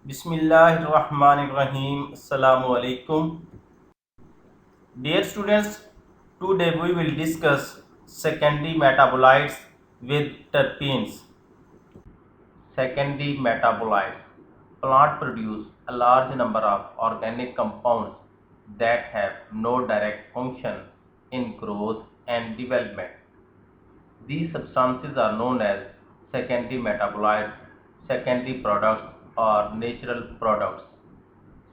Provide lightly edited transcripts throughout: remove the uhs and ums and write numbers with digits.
Bismillahirrahmanirrahim. Assalamu alaikum. Dear students, today we will discuss secondary metabolites with terpenes. Secondary metabolites. Plant produce a large number of organic compounds that have no direct function in growth and development. These substances are known as secondary metabolites, secondary products, or natural products.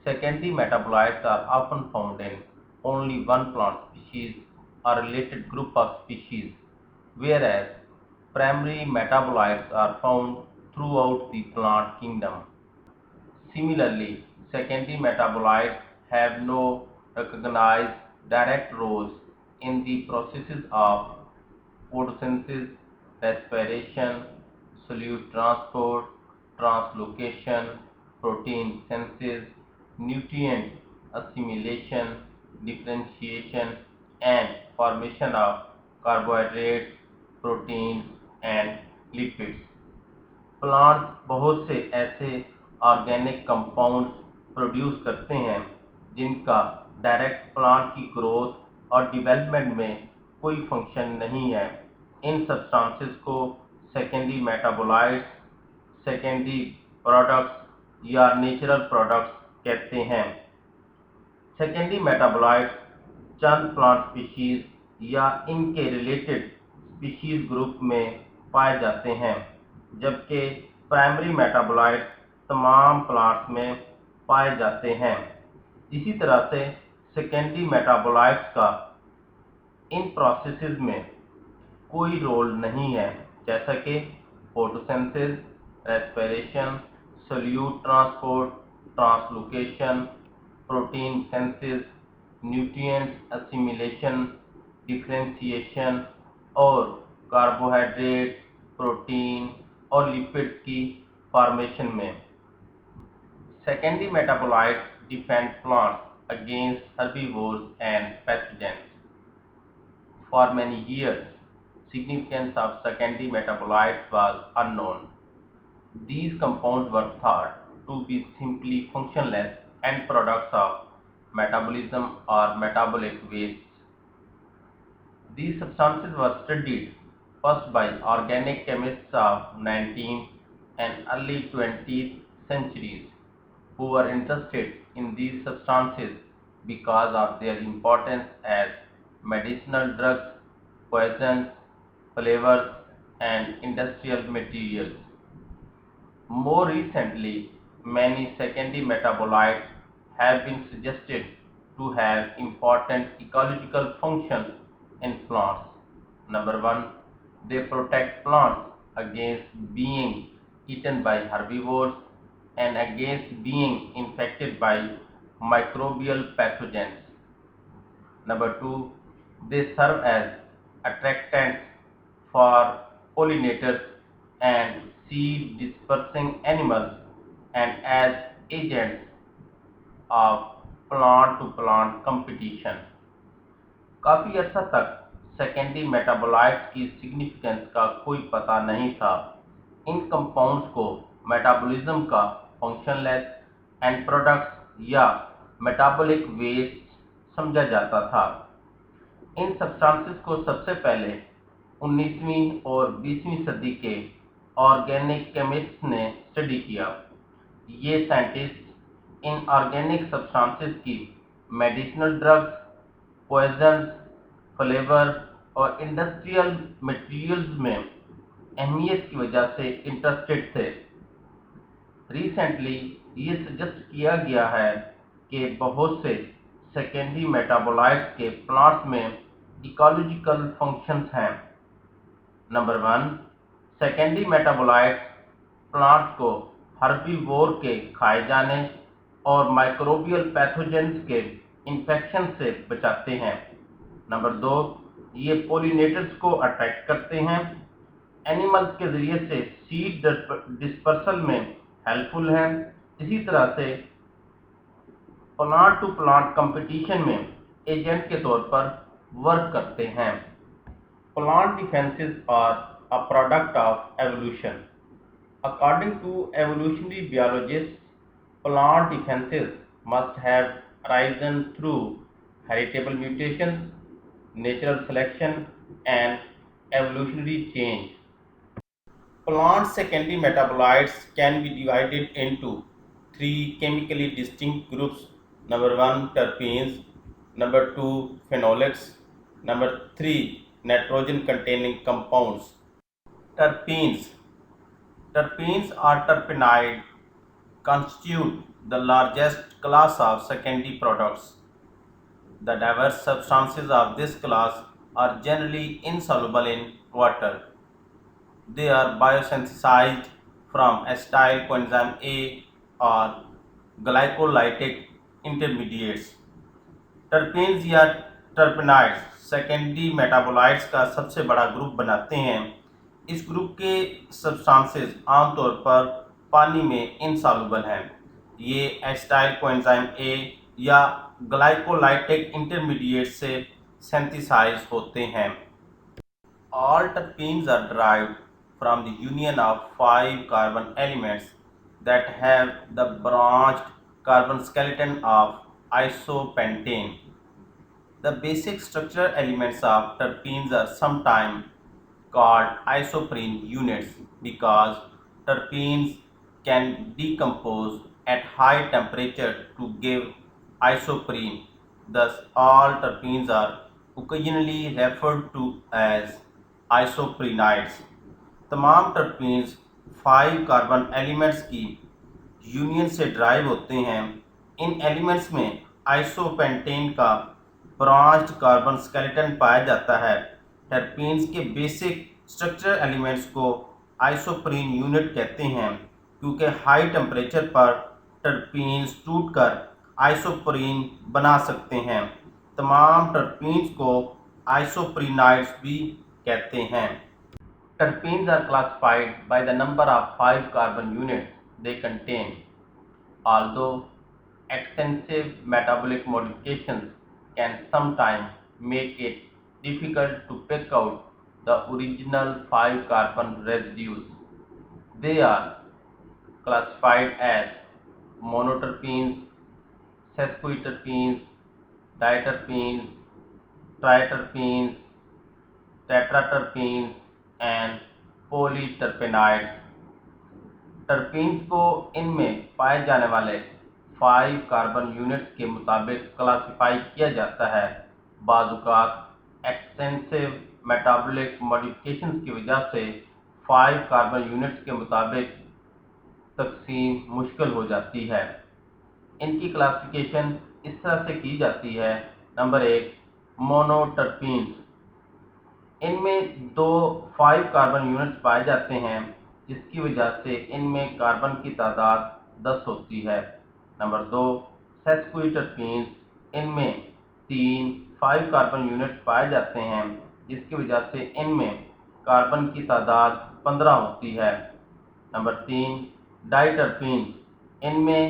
Secondary metabolites are often found in only one plant species or related group of species, whereas primary metabolites are found throughout the plant kingdom. Similarly, secondary metabolites have no recognized direct roles in the processes of photosynthesis, respiration, solute transport, translocation, protein synthesis, nutrient assimilation, differentiation, and formation of carbohydrates, proteins, and lipids. Plants बहुत से ऐसे organic compounds produce करते हैं जिनका direct plant की growth और development में कोई फंक्शन नहीं है। इन सब्सटेंसेस को सेकेंडरी मेटाबोलाइट्स, सेकेंडरी प्रोडक्ट्स या नेचुरल प्रोडक्ट्स कहते हैं। सेकेंडरी मेटाबोलाइट्स चंद प्लांट स्पीशीज या इनके रिलेटेड स्पीशीज ग्रुप में पाए जाते हैं, जबकि प्राइमरी मेटाबोलाइट्स तमाम प्लांट्स में पाए जाते हैं। इसी तरह से सेकेंडरी मेटाबोलाइट्स का इन प्रोसेसेस में कोई रोल नहीं है, जैसा कि photosynthesis, respiration, solute transport, translocation, protein synthesis, nutrients assimilation, differentiation और कार्बोहाइड्रेट, प्रोटीन और लिपिड्स की फॉर्मेशन में। Secondary metabolites defend plants against herbivores and pathogens. For many years, significance of secondary metabolites was unknown. These compounds were thought to be simply functionless end products of metabolism or metabolic wastes. These substances were studied first by organic chemists of 19th and early 20th centuries who were interested in these substances because of their importance as medicinal drugs, poisons, flavors, and industrial materials. More recently, many secondary metabolites have been suggested to have important ecological functions in plants. Number one, they protect plants against being eaten by herbivores and against being infected by microbial pathogens. Number two, they serve as attractants for pollinators and seed dispersing animals and as agents of plant to plant competition. काफी अर्सा तक secondary metabolites की significance का कोई पता नहीं था। इन compounds को metabolism का फंक्शनलेस एंड प्रोडक्ट्स या मेटाबॉलिक वेस्ट समझा जाता था। इन सब्सटेंसेस को सबसे पहले 19वीं और 20वीं सदी के ऑर्गेनिक केमिस्ट्स ने स्टडी किया। ये साइंटिस्ट इन ऑर्गेनिक सब्सटेंसेस की मेडिसिनल ड्रग्स, पॉइजन्स, फ्लेवर और इंडस्ट्रियल मटेरियल्स में अहमियत की वजह से इंटरेस्टेड थे। रिसेंटली ये सजेस्ट किया गया है कि बहुत से सेकेंडरी मेटाबोलाइट्स के प्लांट्स में इकोलॉजिकल फंक्शंस हैं। Number one, secondary metabolites plants को हर्बीवोर के खाए जाने और माइक्रोबियल पैथोजेंस के इन्फेक्शन से बचाते हैं। नंबर दो, ये पोलिनेटर्स को अट्रैक्ट करते हैं। एनिमल्स के जरिए से सीड डिस्पर्सल में हेल्पफुल है। इसी तरह से प्लांट टू प्लांट कंपटीशन में एजेंट के तौर पर वर्क करते हैं। Plant defenses are a product of evolution. According to evolutionary biologists, Plant defenses must have arisen through heritable mutations, natural selection, and evolutionary change. Plant secondary metabolites can be divided into three chemically distinct groups. Number one, terpenes. Number two, phenolics. Number three, nitrogen containing compounds. Terpenes. Terpenes or terpenide constitute the largest class of secondary products. The diverse substances of this class are generally insoluble in water. They are biosynthesized from acetyl coenzyme A or glycolytic intermediates. Terpenes या टर्पेनाइड्स secondary metabolites का सबसे बड़ा group बनाते हैं। इस group के substances आमतौर पर पानी में इनसॉल्युबल हैं। ये एसिटाइल कोएंजाइम ए या ग्लाइकोलाइटिक इंटरमीडिएट से सिंथेसाइज होते हैं। All terpenes are derived from the union of 5 carbon elements that have the branched carbon skeleton of isopentane. The basic structural elements of terpenes are sometimes called isoprene units because terpenes can decompose at high temperature to give isoprene. Thus, all terpenes are occasionally referred to as isoprenides. तमाम terpenes 5 carbon elements की union से drive होते हैं। इन elements में isopentane का branched carbon skeleton पाया जाता है। टर्पीन्स के बेसिक स्ट्रक्चरल एलिमेंट्स को आइसोप्रीन यूनिट कहते हैं क्योंकि हाई टेम्परेचर पर टर्पीन्स टूटकर आइसोप्रीन बना सकते हैं। तमाम टर्पीन्स को आइसोप्रीनाइड्स भी कहते हैं। Terpenes are classified by the number of 5 carbon units they contain. Although extensive metabolic modifications can sometimes make it difficult to pick out the original 5 carbon residues, they are classified as monoterpenes, sesquiterpenes, diterpenes, triterpenes, tetraterpenes and polyterpenides. Terpenes को इनमें पाए जाने वाले 5 carbon units के मुताबिक classify किया जाता है। बाज़ात एक्सटेंसिव मेटाबॉलिक मॉडिफिकेशंस की वजह से 5 कार्बन यूनिट्स के मुताबिक तकसीम मुश्किल हो जाती है। इनकी क्लासिफिकेशन इस तरह से की जाती है। नंबर 1, मोनोटर्पीन्स। इनमें 5 कार्बन यूनिट्स पाए जाते हैं जिसकी वजह से इनमें कार्बन की तादाद 10 होती है। नंबर 2, सेस्क्विटर्पीन्स। इनमें 5 कार्बन यूनिट्स पाए जाते हैं जिसकी वजह से इनमें कार्बन की तादाद 15 होती है। नंबर 3, डाइटर्पीन्स। इनमें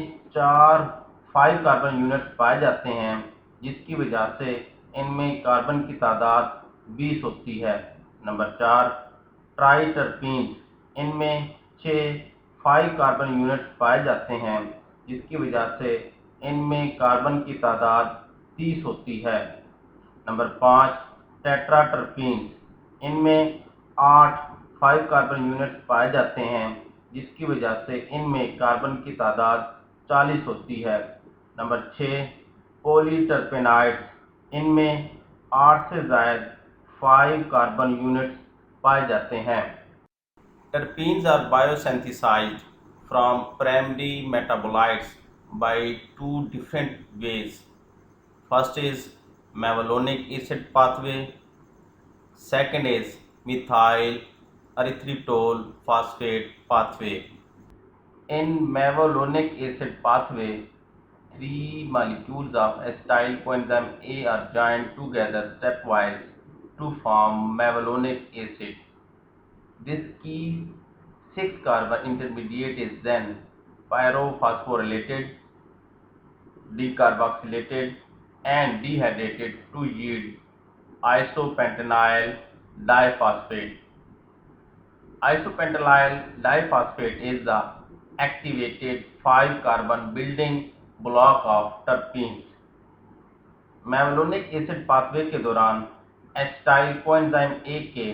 5 कार्बन यूनिट्स पाए जाते हैं जिसकी वजह से इनमें कार्बन की तादाद 20 होती है। नंबर 4, ट्राइटर्पीन्स। इनमें 5 कार्बन यूनिट्स पाए जाते हैं जिसकी वजह से इनमें कार्बन की तादाद 30 होती है। नंबर 5, टेट्राटर्पीन्स। इनमें 5 कार्बन यूनिट्स पाए जाते हैं जिसकी वजह से इनमें कार्बन की तादाद 40 होती है। नंबर 6, पॉलीटर्पेनाइड्स। इनमें 8 से ज़ायद 5 कार्बन यूनिट्स पाए जाते हैं। Terpenes are biosynthesized from primary metabolites by 2 different ways. First is mevalonic acid pathway. Second is methyl erythritol phosphate pathway. In mevalonic acid pathway, 3 molecules of acetyl coenzyme A are joined together stepwise to form mevalonic acid. This key 6 carbon intermediate is then pyrophosphorylated, decarboxylated and dehydrated to yield isopentenyl diphosphate. Isopentenyl diphosphate is the activated 5 carbon building block of terpenes. Mevalonic acid pathway के दौरान acetyl coenzyme A के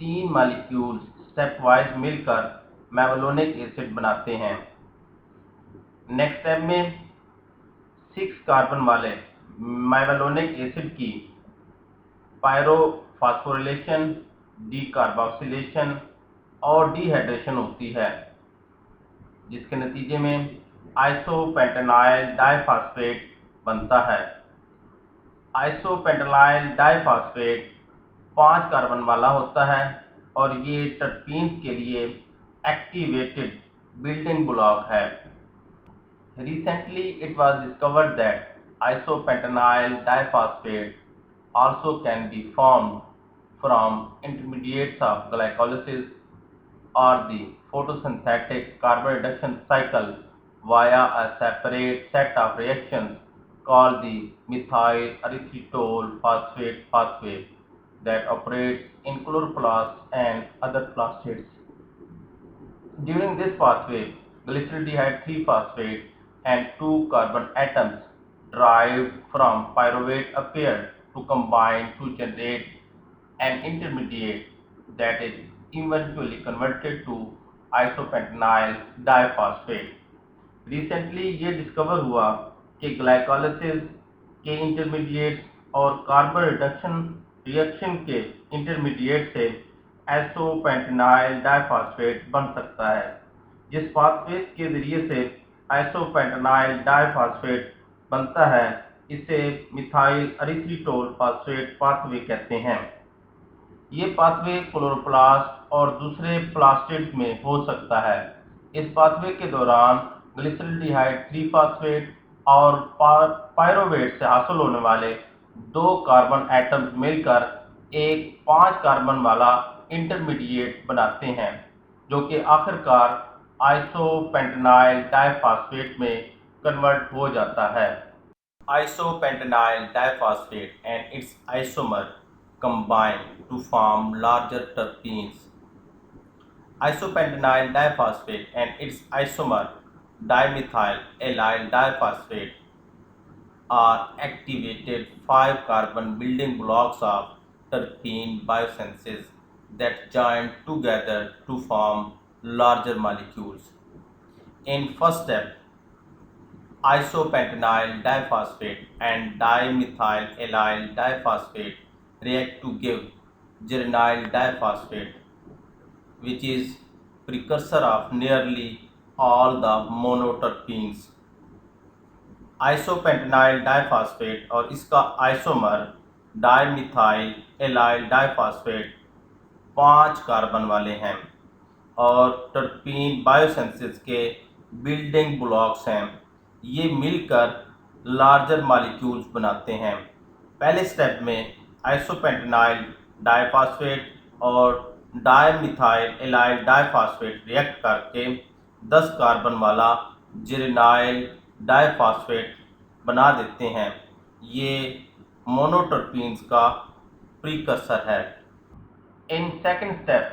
3 molecules step wise मिलकर मेवलोनिक acid बनाते हैं। Next step में 6 carbon वाले मेवलोनिक acid की पायरोफॉस्फोरिलेशन, decarboxylation और डिहाइड्रेशन होती है, जिसके नतीजे में आइसोपेंटेनाइल डाइफॉस्फेट बनता है। आइसोपेंटेनाइल डाइफॉस्फेट 5 कार्बन वाला होता है और ये टर्पीन्स के लिए एक्टिवेटेड बिल्डिंग ब्लॉक है। Recently, it was discovered that isopentenyl diphosphate also can be formed from intermediates of glycolysis or the photosynthetic carbon reduction cycle via a separate set of reactions called the methyl erythritol phosphate pathway that operates in chloroplasts and other plastids. During this pathway, glyceraldehyde 3-phosphate and 2 carbon atoms derived from pyruvate appear to combine to generate an intermediate that is eventually converted to isopentenyl diphosphate. Recently ये discover हुआ कि glycolysis के intermediates और carbon reduction reaction के intermediate से isopentenyl diphosphate बन सकता है। जिस पाथवे के जरिए से आइसोपेंटेनाइल डाइफॉस्फेट बनता है, इसे मिथाइल एरिथ्रिटोल फॉस्फेट पाथवे कहते हैं। ये पाथवे क्लोरोप्लास्ट और दूसरे प्लास्टिड्स में हो सकता है। इस पाथवे के दौरान ग्लिसरल्डिहाइड 3-फॉस्फेट और पायरोवेट से हासिल होने वाले 2 कार्बन एटम्स मिलकर एक 5 कार्बन वाला इंटरमीडिएट बनाते हैं, जो कि आखिरकार आइसोपेंटेनाइल डाइफॉस्फेट में कन्वर्ट हो जाता है। Isopentenyl diphosphate and its isomer combine to form larger terpenes. Isopentenyl diphosphate and its isomer dimethyl allyl diphosphate are activated 5 carbon building blocks of terpene biosynthesis that join together to form larger molecules. In first step, isopentenyl diphosphate and dimethyl allyl diphosphate react to give geranyl diphosphate, which is precursor of nearly all the monoterpenes. isopentenyl diphosphate और इसका isomer dimethyl allyl diphosphate 5 carbon वाले हैं और terpene biosynthesis के building blocks हैं। ये मिलकर larger molecules बनाते हैं। पहले स्टेप में आइसोपेंटेनाइल डाइफॉस्फेट और डाइमिथाइल एलाइल डाइफॉस्फेट रिएक्ट करके 10 कार्बन वाला जेरेनाइल डाइफॉस्फेट बना देते हैं। ये मोनोटर्पीन्स का प्रीकर्सर है। In second step,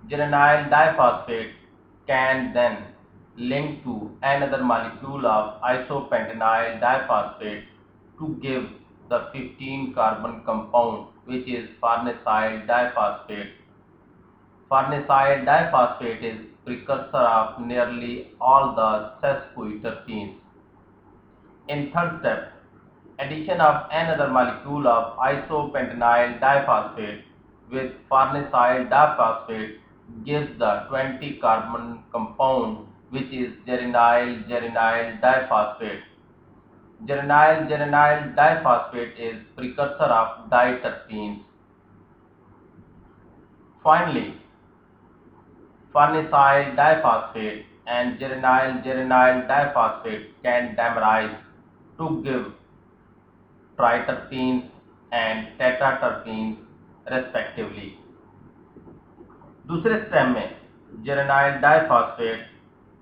geranyl diphosphate can then link to another molecule of isopentenyl diphosphate to give the 15 carbon compound which is farnesyl diphosphate. Farnesyl diphosphate is precursor of nearly all the sesquiterpenes. In third step, addition of another molecule of isopentenyl diphosphate with farnesyl diphosphate gives the 20 carbon compound which is geranyl diphosphate. Geranyl diphosphate is precursor of diterpenes. Finally, farnesyl diphosphate and geranyl diphosphate can dimerize to give triterpenes and tetraterpenes respectively. दूसरे step में जेरेनाइल diphosphate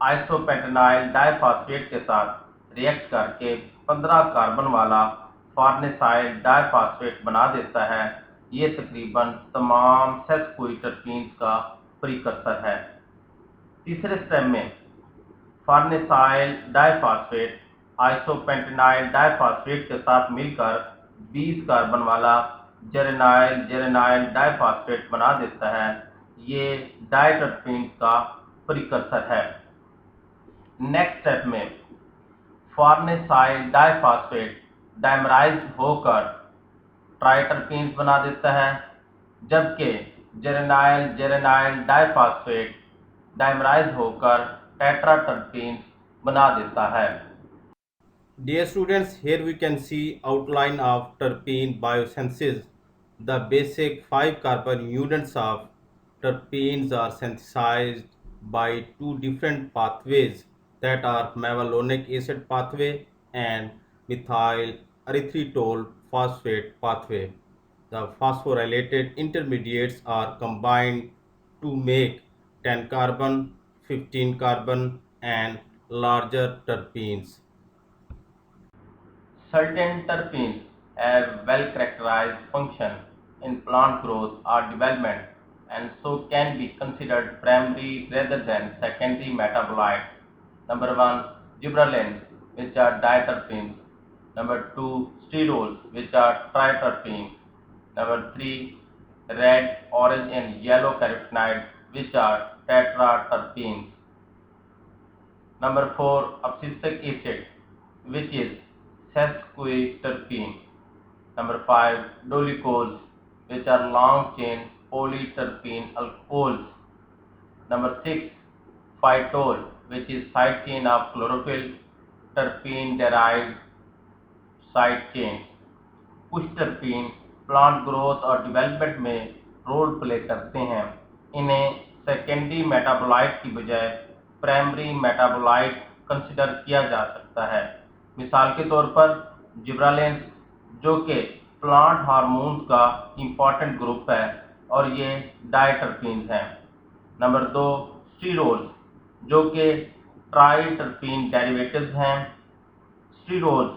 isopentenyl diphosphate के साथ react करके 15 carbon वाला फार्नेसाइल diphosphate बना देता है। ये तकरीबन तमाम सेस्क्विटरपीन्स का प्रीकर्सर है। तीसरे स्टेप में फार्नेसाइल डाइफॉस्फेट आइसोपेंटेनाइल डाइफॉस्फेट के साथ मिलकर 20 कार्बन वाला जेरेनाइल डाइफॉस्फेट बना देता है। ये डाइटरपीन का प्रिकर्सर है। नेक्स्ट स्टेप में फार्नेसाइल डाइफॉस्फेट डाइमराइज होकर ट्राइटरपीन्स बना देता है, जबकि जेरेनाइल डाइफॉस्फेट डाइमराइज होकर टेट्राटर्पीन्स बना देता है। Dear students, here we can see outline of terpene biosynthesis. The basic 5 carbon units of terpenes are synthesized by two different pathways, that are mevalonic acid pathway and methyl erythritol phosphate pathway. The phosphorylated intermediates are combined to make 10 carbon, 15 carbon and larger terpenes. Certain terpenes have well-characterized function in plant growth or development, and so can be considered primary rather than secondary metabolites. Number 1, gibberellins, which are diterpenes. Number 2, sterols, which are triterpenes. Number 3, red, orange and yellow carotenoids, which are tetraterpenes. Number 4, abscisic acid, which is sesquiterpene. Number 5, dolichols, which are long-chain polyterpene alcohols. Number 6, phytol, which is side chain of chlorophyll, terpene-derived side chain. कुछ terpene plant growth और development में role play करते हैं। इन्हें secondary metabolite की बजाय primary metabolite consider किया जा सकता है। मिसाल के तौर पर जिब्रालिन्स, जो कि प्लांट हार्मोन्स का इम्पॉर्टेंट ग्रुप है और ये डायटरपीन्स हैं। नंबर 2, स्टीरोल्स, जो कि ट्राइटरपीन डेरिवेटिव्स हैं। स्टीरोल्स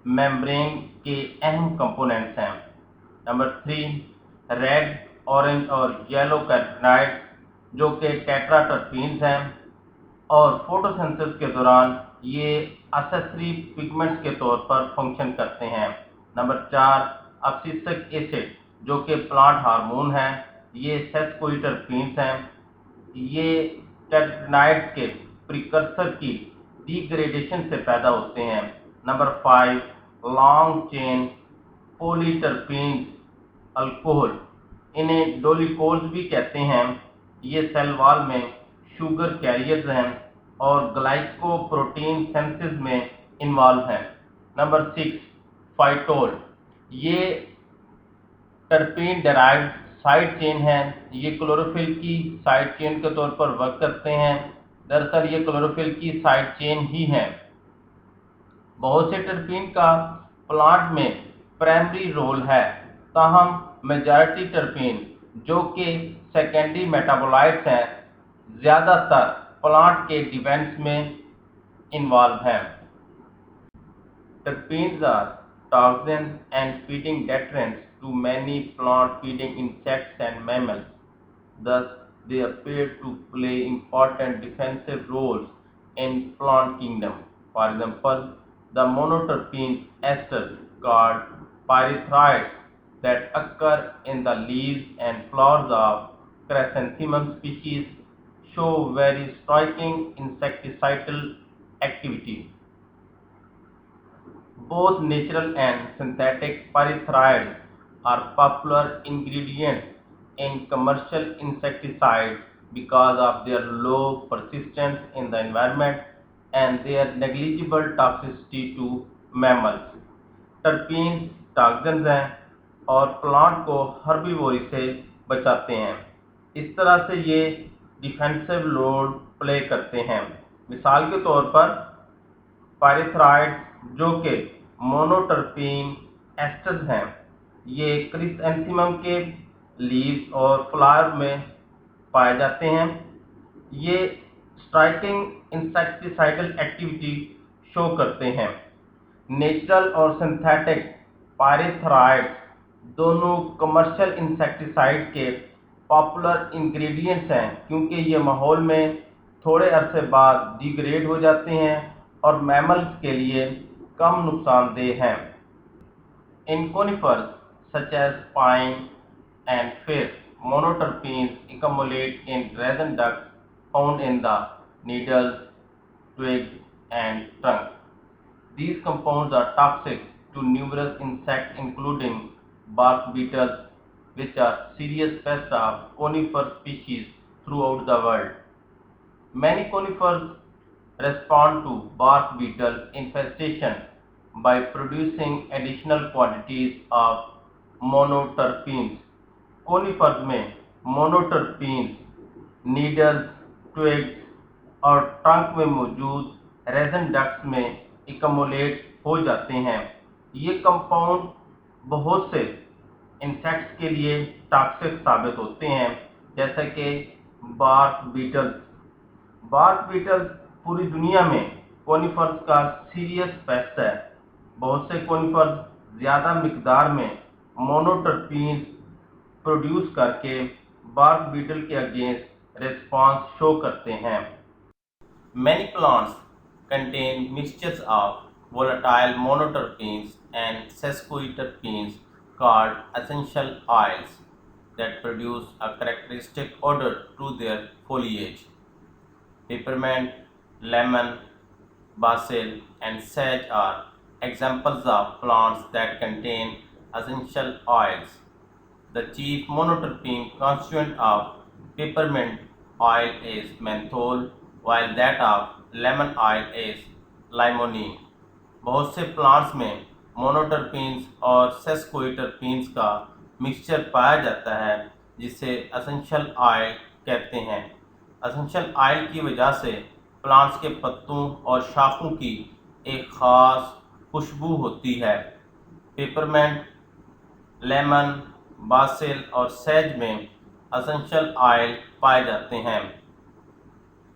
मेम्ब्रेन के अहम कंपोनेंट्स हैं। नंबर 3, रेड, ऑरेंज और येलो कैरोटीनॉइड, जो कि टेट्राटर्पीन्स हैं और फोटोसिंथेसिस के दौरान ये एक्सेसरी पिगमेंट्स के तौर पर फंक्शन करते हैं। नंबर 4, अब्सिसिक एसिड, जो कि प्लांट हार्मोन है। ये सेस्क्विटरपीन्स हैं। ये कैरोटीनॉइड्स के प्रिकर्सर की डिग्रेडेशन से पैदा होते हैं। नंबर 5, लॉन्ग चेन पोलीटरपीन्स अल्कोहल, इन्हें डोलिकोल्स भी कहते हैं। ये सेल वॉल में शुगर कैरियर्स हैं और ग्लाइकोप्रोटीन सिंथेसिस में इन्वॉल्व हैं। नंबर 6, फाइटोल, ये टर्पीन डेराइव्ड साइड चेन है। ये क्लोरोफिल की साइड चेन के तौर पर वर्क करते हैं। दरअसल ये क्लोरोफिल की साइड चेन ही है। बहुत से टर्पीन का प्लांट में प्राइमरी रोल है, ताहम मेजॉरिटी टर्पीन, जो कि सेकेंडरी मेटाबोलाइट्स हैं, ज़्यादातर प्लांट के डिफेंस में इन्वॉल्व हैं। Terpenes are toxins and feeding deterrents to many plant-feeding insects and mammals. Thus, they appear to play important defensive roles in plant kingdom. For example, the monoterpene esters called pyrethroids that occur in the leaves and flowers of Chrysanthemum species show very striking insecticidal activity. Both natural and synthetic pyrethroids are popular ingredients in commercial insecticides because of their low persistence in the environment and their negligible toxicity to mammals. Terpenes toxins हैं और plant को herbivory से बचाते हैं। इस तरह से ये डिफेंसिव रोल प्ले करते हैं। मिसाल के तौर पर पायरेथ्राइड, जो कि मोनोटर्पीन एस्टर्स हैं, ये क्रिसैंथेमम के लीव्स और फ्लावर में पाए जाते हैं। ये स्ट्राइकिंग इंसेक्टिसाइडल एक्टिविटी शो करते हैं। नेचुरल और सिंथेटिक पायरेथ्राइड्स दोनों कमर्शियल इंसेक्टिसाइड के पॉपुलर इंग्रेडिएंट्स हैं, क्योंकि ये माहौल में थोड़े अरसे बाद डिग्रेड हो जाते हैं और मैमल्स के लिए कम नुकसानदेह हैं। In conifers such as pine and fir, monoterpenes accumulate in resin ducts found in the needles, twigs, and trunk. These compounds are toxic to numerous insects including bark beetles, which are serious pests of conifer species throughout the world. Many conifers respond to bark beetle infestation by producing additional quantities of monoterpenes. Conifers में monoterpenes needles, twigs और trunk में मौजूद raisin ducts में इकमुलेट हो जाते हैं। ये compound बहुत से इंसेक्ट्स के लिए टॉक्सिक साबित होते हैं, जैसे कि बार्क बीटल्स। बार्क बीटल्स पूरी दुनिया में कोनिफर्स का सीरियस पेस्ट है। बहुत से कोनिफर्स ज़्यादा मिकदार में मोनोटर्पीन्स प्रोड्यूस करके बार्क बीटल के अगेंस्ट रिस्पॉन्स शो करते हैं। Many plants contain mixtures of volatile monoterpenes and sesquiterpenes called essential oils that produce a characteristic odor to their foliage. Peppermint, lemon, basil, and sage are examples of plants that contain essential oils. The chief monoterpene constituent of peppermint oil is menthol, while that of lemon oil is limonene. बहुत से plants में मोनोटरपीन्स और सेस्क्विटरपीन्स का mixture पाया जाता है, जिसे essential oil कहते हैं। एसेंशियल ऑयल की वजह से प्लांट्स के पत्तों और शाखों की एक ख़ास खुशबू होती है। पेपरमेंट, लेमन, बासिल और सेज में एसेंशियल ऑयल पाए जाते हैं।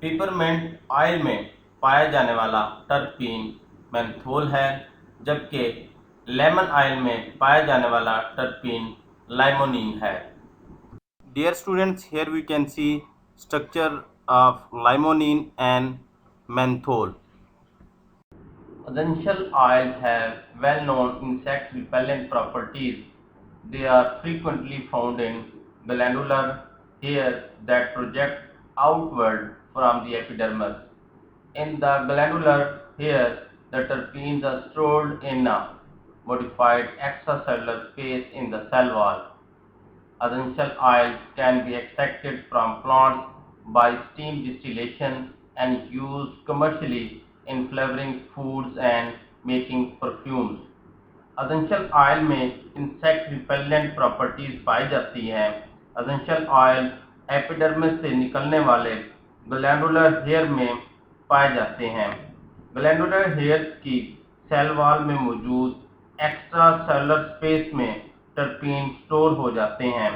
पेपरमेंट ऑयल में पाया जाने वाला टर्पीन मेंथोल है, जबकि लेमन ऑयल में पाया जाने वाला टर्पीन लाइमोनिन है। Dear students, here we can see structure of limonene and menthol. Essential oils have well-known insect repellent properties. They are frequently found in glandular hairs that project outward from the epidermis. In the glandular hairs, the terpenes are stored in a modified extracellular space in the cell wall. Essential oils can be extracted from plants by steam distillation and used commercially in flavoring foods and making perfumes. Essential oil में insect repellent properties पाई जाती हैं। Essential oil epidermis से निकलने वाले glandular hair में पाए जाते हैं। ग्लैंडुलर हेयर की सेल वॉल में मौजूद एक्स्ट्रा सेलुलर स्पेस में टर्पीन स्टोर हो जाते हैं।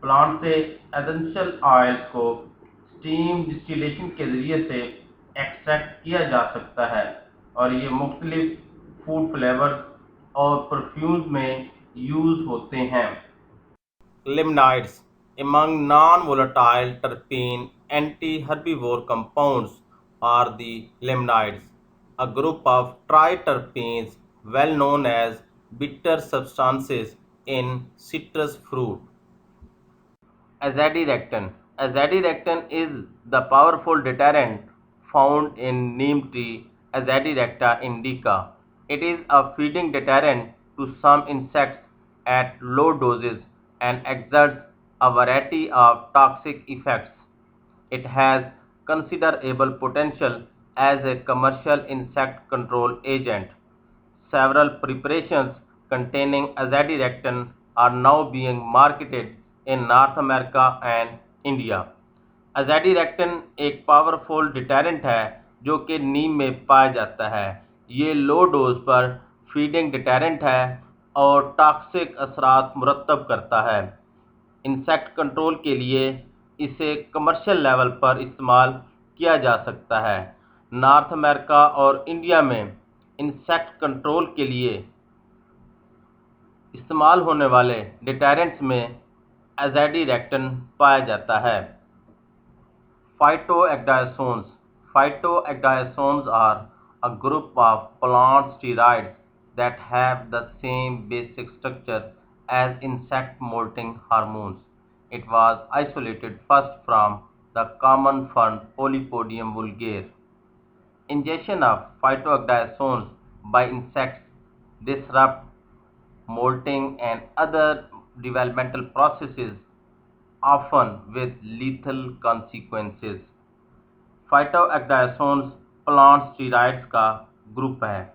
प्लांट से एसेंशियल ऑयल्स को स्टीम डिस्टिलेशन के ज़रिए से एक्सट्रैक्ट किया जा सकता है और ये मुख्तलिफ फूड फ्लेवर्स और परफ्यूम्स में यूज़ होते हैं। Limonides. Among non-volatile terpene anti-herbivore compounds are the limonides, a group of triterpenes well known as bitter substances in citrus fruit. Azadirachtin. Azadirachtin is the powerful deterrent found in neem tree Azadirachta indica. It is a feeding deterrent to some insects at low doses and exerts a variety of toxic effects. It has considerable potential as a commercial insect control agent. Several preparations containing azadirachtin are now being marketed in North America and India. azadirachtin एक powerful deterrent है जो कि नीम में पाया जाता है। ये low dose पर फीडिंग डिटेरेंट है और टॉक्सिक असरात मुरतब करता है। इंसेक्ट कंट्रोल के लिए इसे कमर्शियल लेवल पर इस्तेमाल किया जा सकता है। नॉर्थ अमेरिका और इंडिया में इंसेक्ट कंट्रोल के लिए इस्तेमाल होने वाले डिटेरेंट्स में azadirachtin पाया जाता है। Phytoecdiosones. Phytoecdiosones are a group of plant steroids that have the same basic structure as insect molting hormones. It was isolated first from the common fern Polypodium vulgare. Ingestion of phytoecdiosones by insects disrupt molting and other developmental processes, often with lethal consequences. Phytoecdysones plant steroids का group है।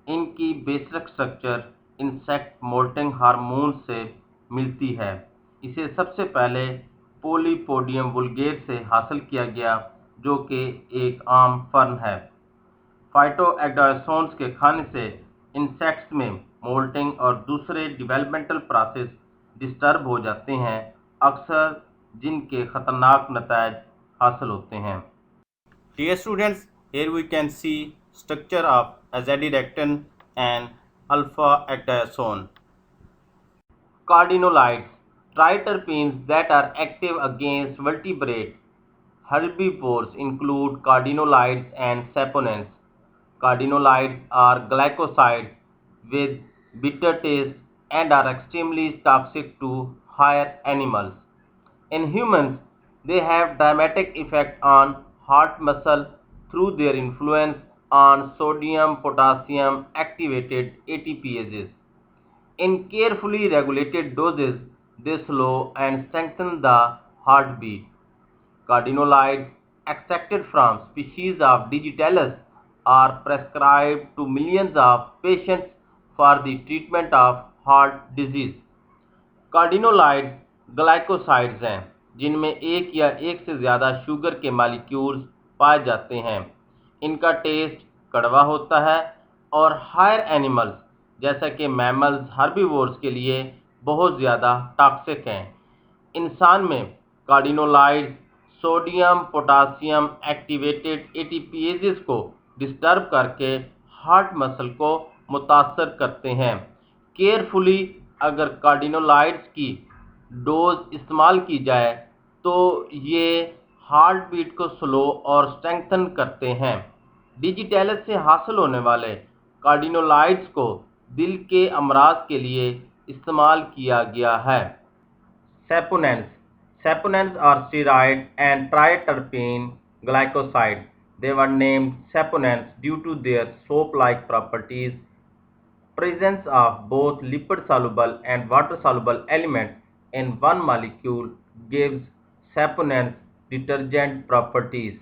इनकी basic structure insect molting hormone से मिलती है। इसे सबसे पहले पोलीपोडियम वुल्गेर से हासिल किया गया, जो कि एक आम फर्न है। फाइटोएक्टाइसोन्स के खाने से इंसेक्ट्स में मोल्टिंग और दूसरे डेवलपमेंटल प्रोसेस डिस्टर्ब हो जाते हैं, अक्सर जिनके खतरनाक नतीजे हासिल होते हैं। Dear students, here we can see structure of azididactin and alpha-actiosone. Cardenolides, triterpenes that are active against vertebrate herbivores include cardenolides and saponins. Cardenolides are glycosides with bitter taste and are extremely toxic to higher animals. In humans, they have dramatic effect on heart muscle through their influence on sodium-potassium activated ATPases. In carefully regulated doses, they slow and strengthen the heartbeat. Cardenolides extracted from species of Digitalis are prescribed to millions of patients for the treatment of heart disease. Cardenolides glycosides हैं, जिनमें एक या एक से ज़्यादा sugar के molecules पाए जाते हैं। इनका टेस्ट कड़वा होता है और हायर एनिमल्स जैसा कि मैमल्स, हर्बीवोर्स के लिए बहुत ज़्यादा टॉक्सिक हैं। इंसान में कार्डिनोलाइड्स सोडियम पोटासियम एक्टिवेटेड एटीपीएजेस को डिस्टर्ब करके हार्ट मसल को मुतासर करते हैं। केयरफुली अगर कार्डिनोलाइड्स की डोज इस्तेमाल की जाए तो ये हार्ट बीट को स्लो और स्ट्रेंथन करते हैं। डिजिटैलिस से हासिल होने वाले कार्डिनोलाइड्स को दिल के अमराज के लिए इस्तेमाल किया गया है। Saponins. Saponins are steroid and triterpene glycosides. They were named saponins due to their soap-like properties. Presence of both lipid-soluble and water-soluble elements in one molecule gives saponins detergent properties.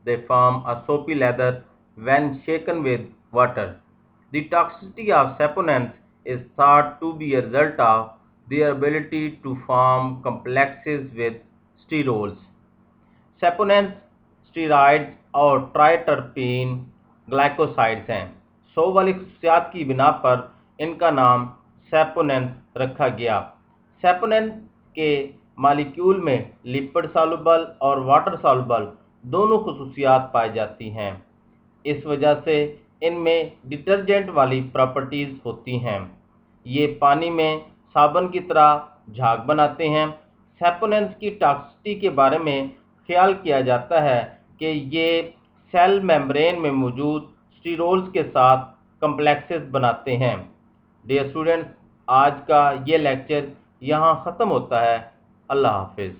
They form a soapy lather when shaken with water. The toxicity of saponins is thought to be a result of their ability to form complexes with sterols. Saponins steroids और triterpene glycosides हैं। सौ वाली खसूसियात की बिना पर इनका नाम सेपोनेंस रखा गया। सेपोनेंस के मालिक्यूल में लिपिड सॉल्युबल और वाटर सॉल्युबल दोनों खसूसियात पाई जाती हैं। इस वजह से इनमें डिटर्जेंट वाली प्रॉपर्टीज़ होती हैं। ये पानी में साबुन की तरह झाग बनाते हैं। सेपोनेंस की टॉक्सिसिटी के बारे में ख्याल किया जाता है कि ये सेल मेम्ब्रेन में मौजूद स्टीरोल्स के साथ कम्प्लेक्सेस बनाते हैं। डियर स्टूडेंट्स, आज का ये लेक्चर यहाँ ख़त्म होता है। अल्लाह हाफिज़।